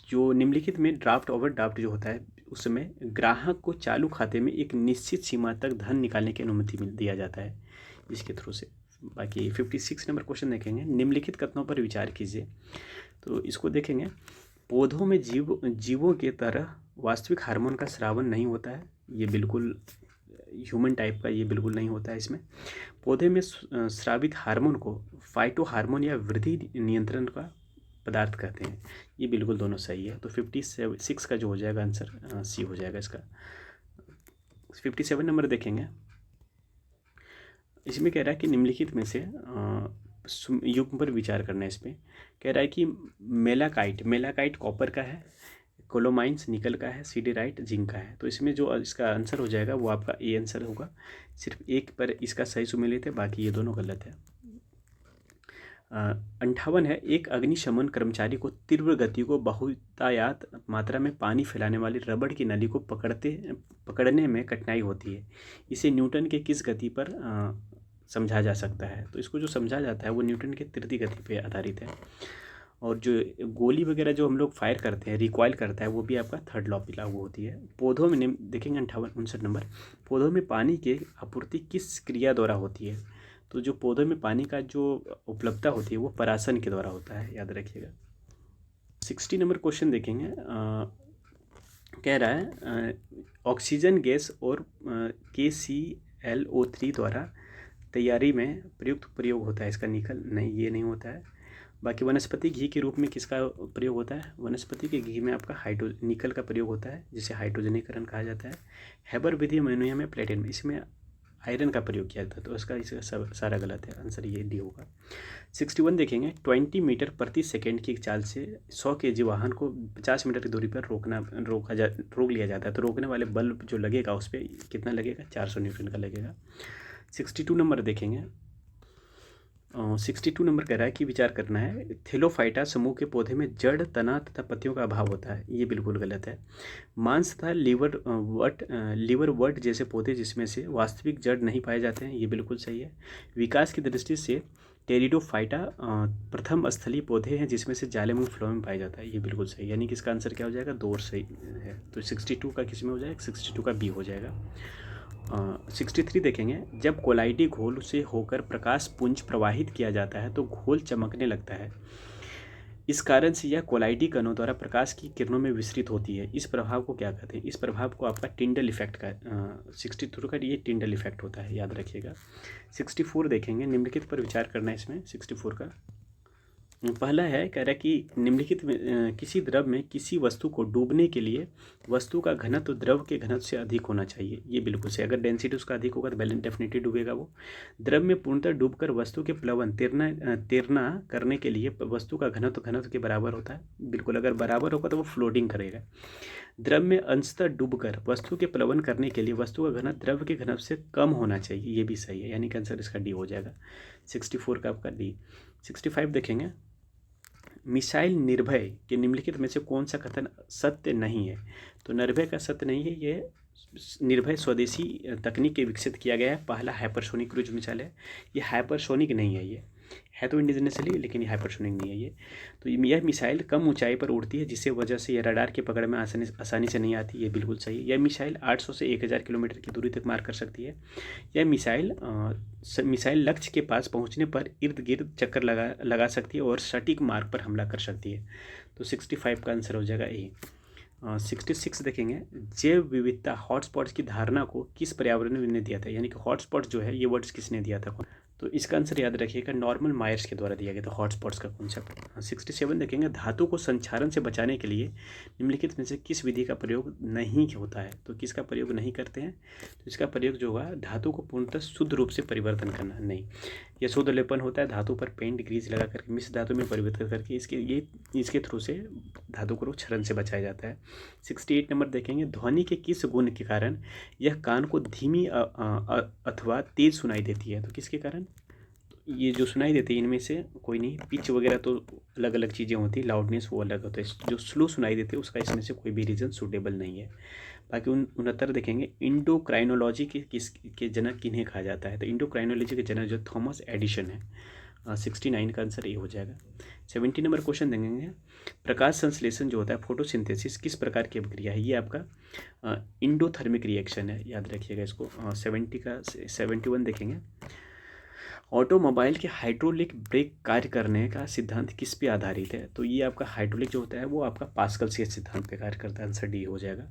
जो निम्नलिखित में ड्राफ्ट ओवरड्राफ्ट जो होता है उसमें ग्राहक को चालू खाते में एक निश्चित सीमा तक धन निकालने की अनुमति दिया जाता है इसके थ्रू से। बाकी 56 नंबर क्वेश्चन देखेंगे, निम्नलिखित कथनों पर विचार कीजिए। तो इसको देखेंगे, पौधों में जीवों के तरह वास्तविक हार्मोन का स्रावन नहीं होता है, ये बिल्कुल ह्यूमन टाइप का ये बिल्कुल नहीं होता है इसमें। पौधे में स्रावित हार्मोन को फाइटो हार्मोन या वृद्धि नियंत्रण का पदार्थ कहते हैं, ये बिल्कुल दोनों सही है। तो 56 का जो हो जाएगा आंसर सी हो जाएगा इसका। 57 नंबर देखेंगे, इसमें कह रहा है कि निम्नलिखित में से युग्म पर विचार करना है। इसमें कह रहा है कि मेलाकाइट कॉपर का है, कोलोमाइंस निकल का है, सिडेराइट जिंक का है। तो इसमें जो इसका आंसर हो जाएगा वो आपका ए आंसर होगा। सिर्फ एक पर इसका सही सुमेलित है, बाकी ये दोनों गलत है। 58 है, एक अग्निशमन कर्मचारी को तीव्र गति को बहुतायत मात्रा में पानी फैलाने वाली रबड़ की नली को पकड़ने में कठिनाई होती है, इसे न्यूटन के किस गति पर समझा जा सकता है। तो इसको जो समझा जाता है वो न्यूटन के तृतीय गति पे आधारित है। और जो गोली वगैरह जो हम लोग फायर करते हैं, रिकॉइल करता है, वो भी आपका थर्ड लॉ पे लागू होती है। पौधों में देखेंगे 59 नंबर, पौधों में पानी की आपूर्ति किस क्रिया द्वारा होती है। तो जो पौधों में पानी का जो उपलब्धता होती है वो परासन के द्वारा होता है, याद रखिएगा। 60 नंबर क्वेश्चन देखेंगे, कह रहा है ऑक्सीजन गैस और KClO3 द्वारा तैयारी में प्रयोग होता है इसका निकल, नहीं ये नहीं होता है। बाकी वनस्पति घी के रूप में किसका प्रयोग होता है, वनस्पति के घी में आपका निकल का प्रयोग होता है, जिसे हाइड्रोजनीकरण कहा जाता है। हैबर विधि अमोनियम में प्लेटिनम, इसमें आयरन का प्रयोग किया जाता है, तो इसका सारा गलत है, आंसर ये डी होगा। 61 देखेंगे, 20 मीटर प्रति सेकेंड की चाल से 100 kg वाहन को 50 मीटर की दूरी पर रोक लिया जाता है। तो रोकने वाले बल जो लगेगा उस पर कितना लगेगा, 400 न्यूटन का लगेगा। 62 नंबर देखेंगे, 62 नंबर कह रहा है कि विचार करना है, थेलोफाइटा समूह के पौधे में जड़, तना तथा पत्तियों का अभाव होता है, ये बिल्कुल गलत है। मांस तथा लीवर वट जैसे पौधे जिसमें से वास्तविक जड़ नहीं पाए जाते हैं, ये बिल्कुल सही है। विकास की दृष्टि से टेरिडोफाइटा प्रथम स्थलीय पौधे हैं जिसमें से जालिम एवं फ्लोएम पाया जाता है, ये बिल्कुल सही, यानी कि इसका आंसर क्या हो जाएगा, 2 सही है। तो 62 का किस में हो जाएगा, 62 का बी हो जाएगा। 63 देखेंगे, जब कोलाइडी घोल से होकर प्रकाश पुंज प्रवाहित किया जाता है तो घोल चमकने लगता है, इस कारण से यह कोलाइडी कणों द्वारा प्रकाश की किरणों में विस्तृत होती है, इस प्रभाव को क्या कहते हैं। इस प्रभाव को आपका टिंडल इफेक्ट का 63 का ये टिंडल इफेक्ट होता है, याद रखिएगा। 64 देखेंगे, निम्नलिखित पर विचार करना है इसमें। 64 का पहला है, कह रहा है कि निम्नलिखित में किसी द्रव में किसी वस्तु को डूबने के लिए वस्तु का घनत्व द्रव के घनत्व से अधिक होना चाहिए, ये बिल्कुल सही। अगर डेंसिटी उसका अधिक होगा तो डेफिनेटली डूबेगा वो। द्रव में पूर्णतः डूबकर वस्तु के प्लवन तैरना करने के लिए वस्तु का घनत्व के बराबर होता है, बिल्कुल अगर बराबर होगा तो वो फ्लोटिंग करेगा। द्रव में अंशतः डूबकर वस्तु के प्लवन करने के लिए वस्तु का घनत्व द्रव के घनत्व से कम होना चाहिए, ये भी सही है, यानी कि आंसर इसका डी हो जाएगा। 64 का आपका डी। 65 देखेंगे, मिसाइल निर्भय के निम्नलिखित में से कौन सा कथन सत्य नहीं है? तो निर्भय का सत्य नहीं है, ये निर्भय स्वदेशी तकनीक के विकसित किया गया है, पहला हाइपरसोनिक क्रूज मिसाइल है। ये हाइपरसोनिक नहीं है, ये है तो इंडिजिनसली, लेकिन ये हाइपरसोनिक नहीं है ये। तो यह मिसाइल कम ऊंचाई पर उड़ती है, जिससे वजह से यह रडार के पकड़ में आसानी से नहीं आती, ये बिल्कुल सही है। यह मिसाइल 800 से 1000 किलोमीटर की दूरी तक मार कर सकती है। यह मिसाइल लक्ष्य के पास पहुंचने पर इर्द गिर्द चक्कर लगा सकती है और सटीक मार्ग पर हमला कर सकती है। तो 65 का आंसर हो जाएगा ए। 66 देखेंगे, जैव विविधता हॉटस्पॉट्स की धारणा को किस पर्यावरण ने दिया था? यानी कि हॉटस्पॉट जो है ये वर्ड्स किसने दिया था? तो इसका आंसर याद रखिएगा, नॉर्मन मायर्स के द्वारा दिया गया था हॉटस्पॉट्स का कॉन्सेप्ट। 67 देखेंगे, धातु को संक्षारण से बचाने के लिए निम्नलिखित में से किस विधि का प्रयोग नहीं होता है? तो किसका प्रयोग नहीं करते हैं? तो इसका प्रयोग जो होगा, धातु को पूर्णतः शुद्ध रूप से परिवर्तन करना नहीं। यह शुद्ध लेपन होता है, धातु पर पेंट ग्रीस लगा करके मिश्र धातु में परिवर्तित करके इसके थ्रू से धातु को क्षरण से बचाया जाता है। 68 नंबर देखेंगे, ध्वनि के किस गुण के कारण यह कान को धीमी अथवा तेज सुनाई देती है? तो किसके कारण? ये जो सुनाई देती है इनमें से कोई नहीं, पिच वगैरह तो अलग अलग चीज़ें होती है, लाउडनेस वो अलग होता है, जो स्लो सुनाई देती है उसका इसमें से कोई भी रीज़न सूटेबल नहीं है। बाकी 69 देखेंगे, इंडोक्राइनोलॉजी के जनक किन्हें कहा जाता है? तो इंडोक्राइनोलॉजी के जनक जो थॉमस एडिसन है। 69 का आंसर ये हो जाएगा। 70 नंबर क्वेश्चन देंगे, प्रकाश संश्लेषण जो होता है फोटोसिंथेसिस किस प्रकार की अभिक्रिया है? ये आपका इंडोथर्मिक रिएक्शन है, याद रखिएगा इसको। 71 देखेंगे, ऑटोमोबाइल के हाइड्रोलिक ब्रेक कार्य करने का सिद्धांत किस पे आधारित है? तो ये आपका हाइड्रोलिक जो होता है वो आपका पास्कल के सिद्धांत पे कार्य करता है, आंसर डी हो जाएगा।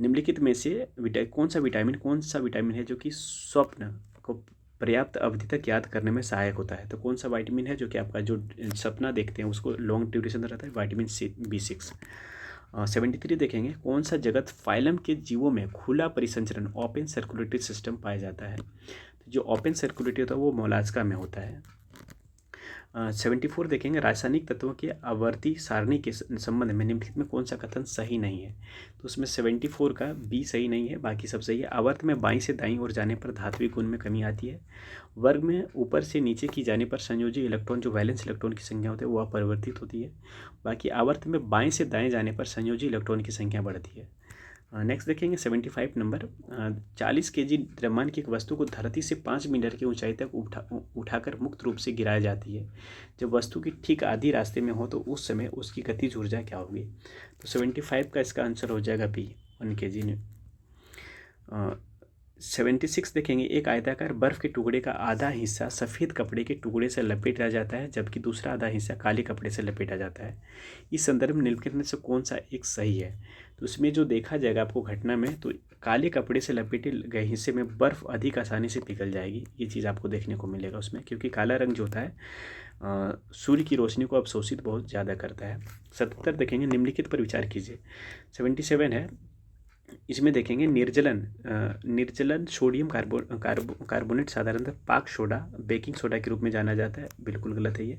निम्नलिखित में से कौन सा विटामिन है जो कि स्वप्न को पर्याप्त अवधि तक याद करने में सहायक होता है? तो कौन सा विटामिन है जो कि आपका जो सपना देखते हैं उसको लॉन्ग ड्यूरेशन रहता है? Vitamin B6। 73 देखेंगे, कौन सा जगत फाइलम के जीवों में खुला परिसंचरण ओपन सर्कुलेटरी सिस्टम पाया जाता है? तो जो ओपन सर्कुलेटरी होता है वो मोलास्का में होता है। 74 देखेंगे, रासायनिक तत्वों के आवर्ती सारणी के संबंध में निम्नलिखित में कौन सा कथन सही नहीं है? तो उसमें 74 का बी सही नहीं है, बाकी सब सही है। आवर्त में बाईं से दाईं ओर जाने पर धात्विक गुण में कमी आती है। वर्ग में ऊपर से नीचे की जाने पर संयोजी इलेक्ट्रॉन जो वैलेंस इलेक्ट्रॉन की संख्या होती है वो अपरिवर्तित होती है। बाकी आवर्त में बाएं से दाएं जाने पर संयोजी इलेक्ट्रॉन की संख्या बढ़ती है। नेक्स्ट देखेंगे 75 नंबर, 40 kg द्रव्यमान की एक वस्तु को धरती से 5 मीटर की ऊंचाई तक उठाकर मुक्त रूप से गिराई जाती है। जब वस्तु की ठीक आधी रास्ते में हो तो उस समय उसकी गतिज ऊर्जा क्या होगी? तो 75 का इसका आंसर हो जाएगा बी, 1 kg ने। 76 देखेंगे, एक आयताकार बर्फ के टुकड़े का आधा हिस्सा सफ़ेद कपड़े के टुकड़े से लपेटा जाता है जबकि दूसरा आधा हिस्सा काले कपड़े से लपेटा जाता है। इस संदर्भ में निम्नलिखित में से कौन सा एक सही है? तो उसमें जो देखा जाएगा आपको घटना में, तो काले कपड़े से लपेटे गए हिस्से में बर्फ़ अधिक आसानी से पिघल जाएगी, ये चीज़ आपको देखने को मिलेगा उसमें, क्योंकि काला रंग जो होता है सूर्य की रोशनी को अवशोषित बहुत ज़्यादा करता है। 77 देखेंगे, निम्नलिखित पर विचार कीजिए। 77 है, इसमें देखेंगे निर्जलन सोडियम कार्बोनेट साधारणतः पाक सोडा बेकिंग सोडा के रूप में जाना जाता है, बिल्कुल गलत है ये।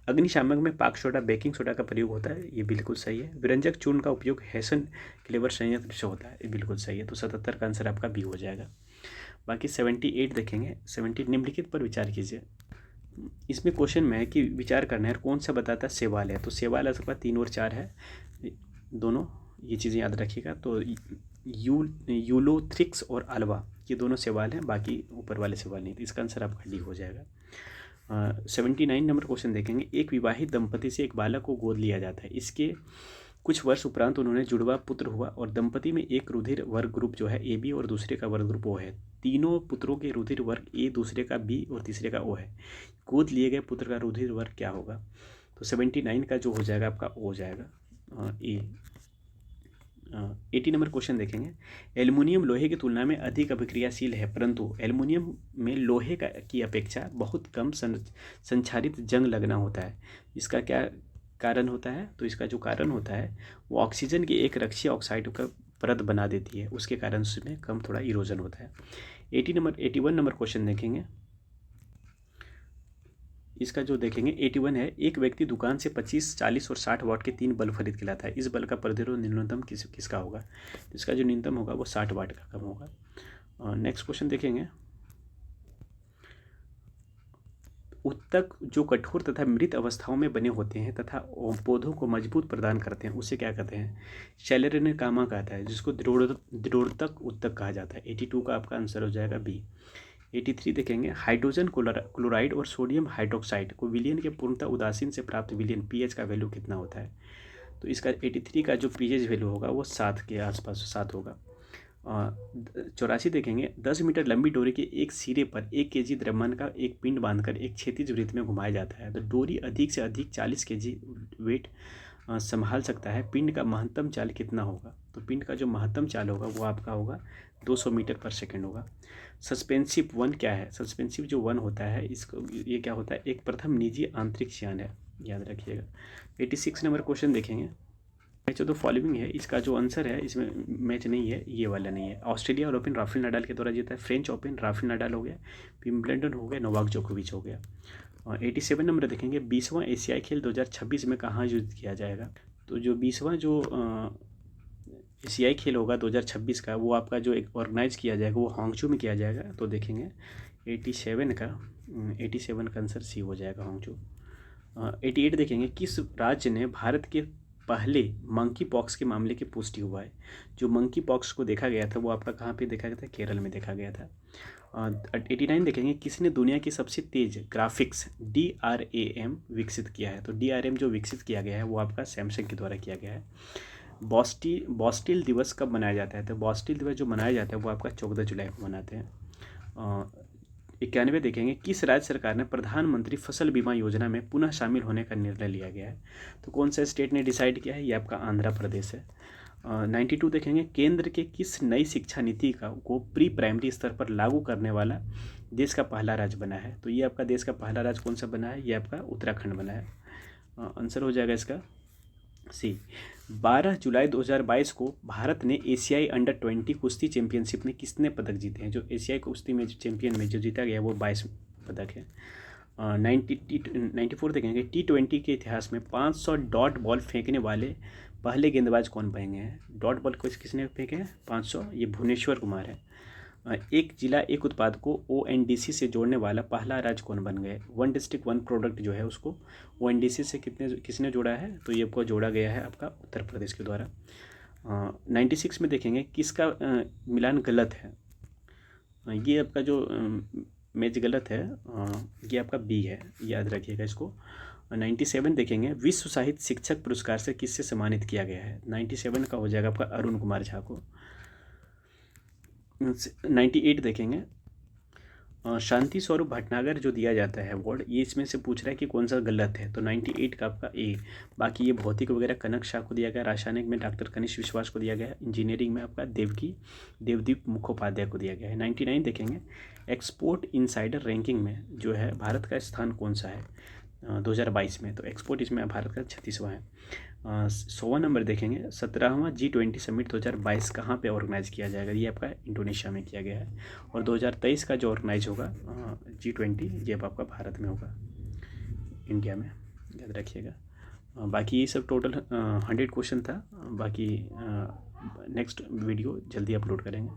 अग्निशामक में पाक सोडा बेकिंग सोडा का प्रयोग होता है, ये बिल्कुल सही है। व्यंजक चूर्ण का उपयोग हेसन क्लेवर संयंत्र से होता है, ये बिल्कुल सही है। तो 77 का आंसर आपका बी हो जाएगा। बाकी 78 देखेंगे, 70 निम्नलिखित पर विचार कीजिए। इसमें क्वेश्चन में है कि विचार करना है कौन सा बताता है सेवाल है। तो सेवाल आपके पास 3 और 4 है, दोनों ये चीज़ें याद रखिएगा। तो यूलोथ्रिक्स और अल्वा ये दोनों सवाल हैं, बाकी ऊपर वाले सवाल नहीं, तो इसका आंसर आपका डी हो जाएगा। 79 नंबर क्वेश्चन देखेंगे, एक विवाहित दंपति से एक बालक को गोद लिया जाता है, इसके कुछ वर्ष उपरांत उन्होंने जुड़वा पुत्र हुआ और दंपति में एक रुधिर वर्ग ग्रुप जो है AB और दूसरे का वर्ग ग्रुप O है। तीनों पुत्रों के रुधिर वर्ग A, दूसरे का B और तीसरे का O है। गोद लिए गए पुत्र का रुधिर वर्ग क्या होगा? तो 79 का जो हो जाएगा आपका O हो जाएगा, ए। 80 नंबर क्वेश्चन देखेंगे, एल्युमिनियम लोहे की तुलना में अधिक अभिक्रियाशील है, परंतु एल्युमिनियम में लोहे की अपेक्षा बहुत कम संक्षारित जंग लगना होता है। इसका क्या कारण होता है? तो इसका जो कारण होता है वो ऑक्सीजन की एक रक्षीय ऑक्साइड का परत बना देती है, उसके कारण उसमें कम थोड़ा इरोजन होता है। 81 नंबर क्वेश्चन देखेंगे, इसका जो देखेंगे 81 है, एक व्यक्ति दुकान से 25, 40 और 60 वाट के 3 बल्ब खरीद के लाता है, इस बल्ब का प्रतिरोध न्यूनतम किसका होगा? तो इसका जो न्यूनतम होगा वो 60 वाट का कम होगा। नेक्स्ट क्वेश्चन देखेंगे, उत्तक जो कठोर तथा मृत अवस्थाओं में बने होते हैं तथा पौधों को मजबूत प्रदान करते हैं, उसे क्या कहते हैं? सेलेरेनेकामा कहता है, जिसको दृढ़ोत्तक उत्तक कहा जाता है। 82 का आपका आंसर हो जाएगा बी। 83 देखेंगे, हाइड्रोजन क्लोराइड और सोडियम हाइड्रोक्साइड को विलयन के पूर्णतः उदासीन से प्राप्त विलयन पीएच का वैल्यू कितना होता है? तो इसका 83 का जो पीएच वैल्यू होगा वो 7 के आसपास 7 होगा। 84 देखेंगे, 10 मीटर लंबी डोरी के एक सिरे पर 1 kg द्रव्यमान का एक पिंड बांधकर एक क्षैतिज वृत्त में घुमाया जाता है। तो डोरी अधिक से अधिक 40 kg वेट संभाल सकता है। पिंड का महत्तम चाल कितना होगा? तो पिंड का जो महत्तम चाल होगा वो आपका होगा 200 मीटर पर सेकेंड होगा। सस्पेंसिव वन क्या है? सस्पेंसिव जो वन होता है इसको ये क्या होता है? एक प्रथम निजी आंतरिक यान है, याद रखिएगा। 86 नंबर क्वेश्चन देखेंगे, मैच ऑफ द फॉलोइंग है, इसका जो आंसर है इसमें मैच नहीं है, ये वाला नहीं है। ऑस्ट्रेलिया ओपन राफेल नडाल के द्वारा जीता है। फ्रेंच ओपन राफेल नडाल हो गया। विंबलडन हो गया, नोवाक जोकोविच हो गया। 87 नंबर देखेंगे, 20वां एशियाई खेल 2026 में कहाँ आयोजित किया जाएगा? तो जो 20वां जो एशियाई खेल होगा 2026 का, वो आपका जो एक ऑर्गेनाइज किया जाएगा वो हांगझू में किया जाएगा। तो देखेंगे 87 का आंसर सी हो जाएगा, हांगझू। 88 देखेंगे, किस राज्य ने भारत के पहले मंकी पॉक्स के मामले की पुष्टि हुआ है? जो मंकी पॉक्स को देखा गया था वो आपका कहाँ पे देखा गया था? केरल में देखा गया था। 89 देखेंगे, किसने दुनिया की सबसे तेज ग्राफिक्स DRAM विकसित किया है? तो DRAM जो विकसित किया गया है वो आपका सैमसंग के द्वारा किया गया है। बॉस्टिल दिवस कब मनाया जाता है? तो बॉस्टिल दिवस जो मनाया जाता है वो आपका 14 जुलाई को मनाते हैं। 91 देखेंगे, किस राज्य सरकार ने प्रधानमंत्री फसल बीमा योजना में पुनः शामिल होने का निर्णय लिया गया है? तो कौन सा स्टेट ने डिसाइड किया है? ये आपका आंध्र प्रदेश है। 92 देखेंगे, केंद्र के किस नई शिक्षा नीति को प्री प्राइमरी स्तर पर लागू करने वाला देश का पहला राज्य बना है? तो ये आपका देश का पहला राज्य कौन सा बना है? ये आपका उत्तराखंड बना है। आंसर हो जाएगा इसका सी। 12 जुलाई 2022 को भारत ने एशियाई अंडर 20 कुश्ती चैंपियनशिप में कितने पदक जीते हैं? जो एशियाई कुश्ती में चैंपियन में जो जीता गया वो 22 पदक है। 94 देखेंगे, T20 के इतिहास में 500 डॉट बॉल फेंकने वाले पहले गेंदबाज कौन बने हैं? डॉट बॉल को किसने फेंके हैं? 500, ये भुवनेश्वर कुमार है। एक जिला एक उत्पाद को ONDC से जोड़ने वाला पहला राज्य कौन बन गए? 1 डिस्ट्रिक्ट 1 प्रोडक्ट जो है उसको ONDC से किसने जोड़ा है? तो ये आपको जोड़ा गया है आपका उत्तर प्रदेश के द्वारा। 96 में देखेंगे, किसका मिलान गलत है? ये आपका जो मैच गलत है, ये आपका बी है, याद रखिएगा इसको। 97 देखेंगे, विश्व साहित्य शिक्षक पुरस्कार से किससे सम्मानित किया गया है? 97 का हो जाएगा आपका अरुण कुमार झा को। 98 देखेंगे, शांति स्वरूप भटनागर जो दिया जाता है अवार्ड, ये इसमें से पूछ रहा है कि कौन सा गलत है? तो 98 का आपका ए। बाकी ये भौतिक वगैरह कनक शाह को दिया गया, रासायनिक में डॉक्टर कनिष्ठ विश्वास को दिया गया, इंजीनियरिंग में आपका देवदीप मुखोपाध्याय को दिया गया है। 99 देखेंगे, एक्सपोर्ट इनसाइडर रैंकिंग में जो है भारत का स्थान कौन सा है 2022 में? तो एक्सपोर्ट इसमें भारत का 36वां है। 100वां नंबर देखेंगे, 17वां G20 समिट 2022 कहाँ पे ऑर्गेनाइज किया जाएगा? ये आपका इंडोनेशिया में किया गया है। और 2023 का जो ऑर्गेनाइज होगा G20, ये आपका भारत में होगा, इंडिया में, याद रखिएगा। बाकी ये सब टोटल 100 क्वेश्चन था। बाकी नेक्स्ट वीडियो जल्दी अपलोड करेंगे।